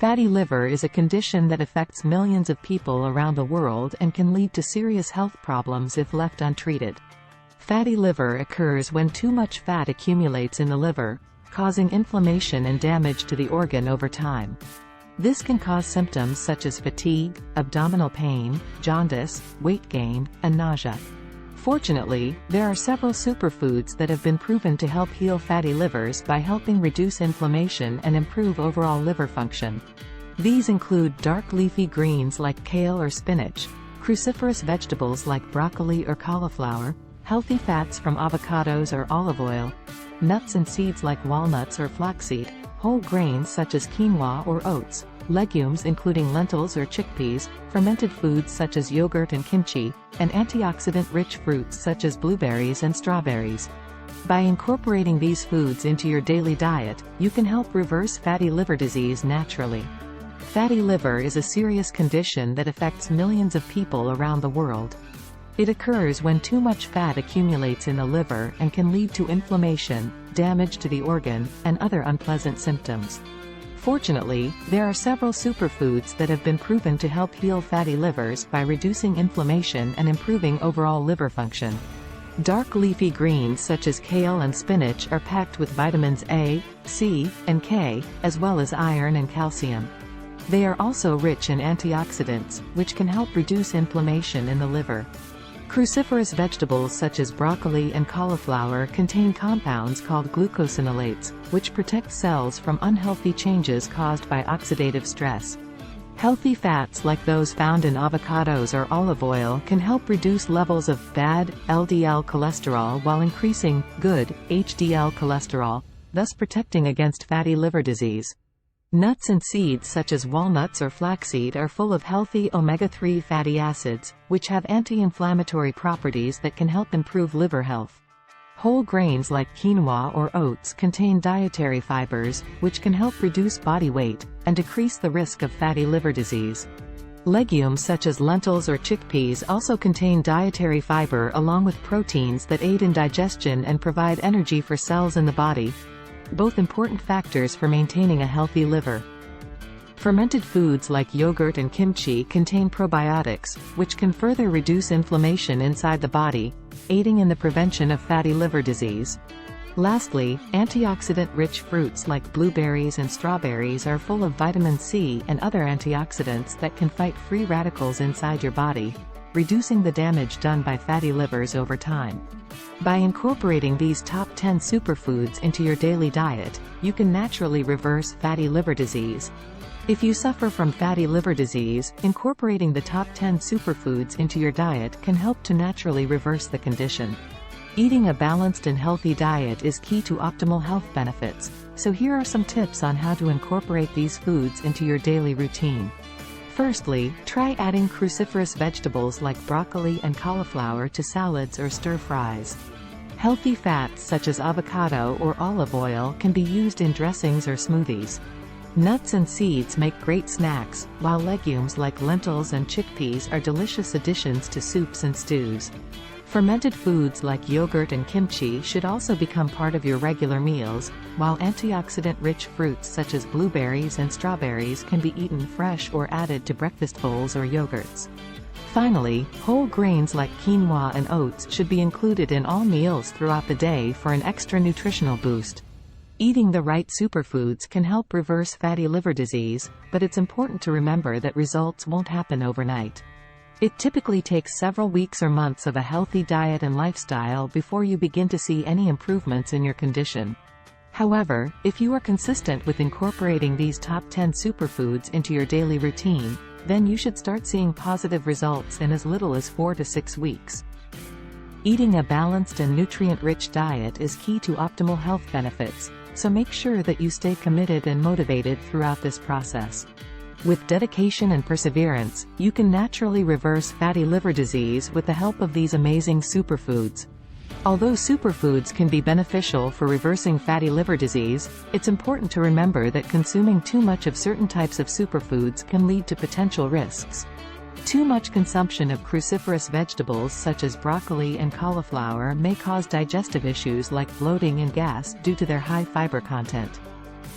Fatty liver is a condition that affects millions of people around the world and can lead to serious health problems if left untreated. Fatty liver occurs when too much fat accumulates in the liver, causing inflammation and damage to the organ over time. This can cause symptoms such as fatigue, abdominal pain, jaundice, weight gain, and nausea. Fortunately, there are several superfoods that have been proven to help heal fatty livers by helping reduce inflammation and improve overall liver function. These include dark leafy greens like kale or spinach, cruciferous vegetables like broccoli or cauliflower, healthy fats from avocados or olive oil, nuts and seeds like walnuts or flaxseed, whole grains such as quinoa or oats, legumes including lentils or chickpeas, fermented foods such as yogurt and kimchi, and antioxidant-rich fruits such as blueberries and strawberries. By incorporating these foods into your daily diet, you can help reverse fatty liver disease naturally. Fatty liver is a serious condition that affects millions of people around the world. It occurs when too much fat accumulates in the liver and can lead to inflammation, damage to the organ, and other unpleasant symptoms. Fortunately, there are several superfoods that have been proven to help heal fatty livers by reducing inflammation and improving overall liver function. Dark leafy greens such as kale and spinach are packed with vitamins A, C, and K, as well as iron and calcium. They are also rich in antioxidants, which can help reduce inflammation in the liver. Cruciferous vegetables such as broccoli and cauliflower contain compounds called glucosinolates, which protect cells from unhealthy changes caused by oxidative stress. Healthy fats like those found in avocados or olive oil can help reduce levels of bad LDL cholesterol while increasing good HDL cholesterol, thus protecting against fatty liver disease. Nuts and seeds such as walnuts or flaxseed are full of healthy omega-3 fatty acids, which have anti-inflammatory properties that can help improve liver health. Whole grains like quinoa or oats contain dietary fibers, which can help reduce body weight and decrease the risk of fatty liver disease. Legumes such as lentils or chickpeas also contain dietary fiber along with proteins that aid in digestion and provide energy for cells in the body, both important factors for maintaining a healthy liver. Fermented foods like yogurt and kimchi contain probiotics, which can further reduce inflammation inside the body, aiding in the prevention of fatty liver disease. Lastly, antioxidant-rich fruits like blueberries and strawberries are full of vitamin C and other antioxidants that can fight free radicals inside your body, reducing the damage done by fatty livers over time. By incorporating these top 10 superfoods into your daily diet, you can naturally reverse fatty liver disease. If you suffer from fatty liver disease, incorporating the top 10 superfoods into your diet can help to naturally reverse the condition. Eating a balanced and healthy diet is key to optimal health benefits, so here are some tips on how to incorporate these foods into your daily routine. Firstly, try adding cruciferous vegetables like broccoli and cauliflower to salads or stir-fries. Healthy fats such as avocado or olive oil can be used in dressings or smoothies. Nuts and seeds make great snacks, while legumes like lentils and chickpeas are delicious additions to soups and stews. Fermented foods like yogurt and kimchi should also become part of your regular meals, while antioxidant-rich fruits such as blueberries and strawberries can be eaten fresh or added to breakfast bowls or yogurts. Finally, whole grains like quinoa and oats should be included in all meals throughout the day for an extra nutritional boost. Eating the right superfoods can help reverse fatty liver disease, but it's important to remember that results won't happen overnight. It typically takes several weeks or months of a healthy diet and lifestyle before you begin to see any improvements in your condition. However, if you are consistent with incorporating these top 10 superfoods into your daily routine, then you should start seeing positive results in as little as 4 to 6 weeks. Eating a balanced and nutrient-rich diet is key to optimal health benefits, so make sure that you stay committed and motivated throughout this process. With dedication and perseverance, you can naturally reverse fatty liver disease with the help of these amazing superfoods. Although superfoods can be beneficial for reversing fatty liver disease, it's important to remember that consuming too much of certain types of superfoods can lead to potential risks. Too much consumption of cruciferous vegetables such as broccoli and cauliflower may cause digestive issues like bloating and gas due to their high fiber content.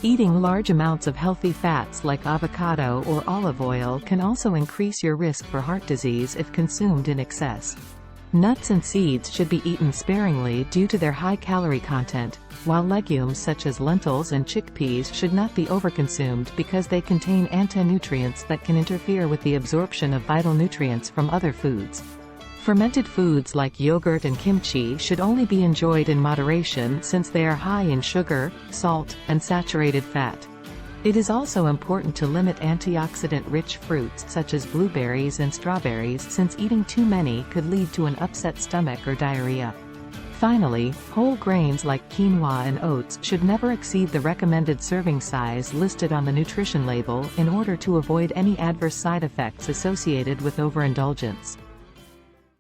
Eating large amounts of healthy fats like avocado or olive oil can also increase your risk for heart disease if consumed in excess. Nuts and seeds should be eaten sparingly due to their high calorie content, while legumes such as lentils and chickpeas should not be overconsumed because they contain anti-nutrients that can interfere with the absorption of vital nutrients from other foods. Fermented foods like yogurt and kimchi should only be enjoyed in moderation since they are high in sugar, salt, and saturated fat. It is also important to limit antioxidant-rich fruits such as blueberries and strawberries since eating too many could lead to an upset stomach or diarrhea. Finally, whole grains like quinoa and oats should never exceed the recommended serving size listed on the nutrition label in order to avoid any adverse side effects associated with overindulgence.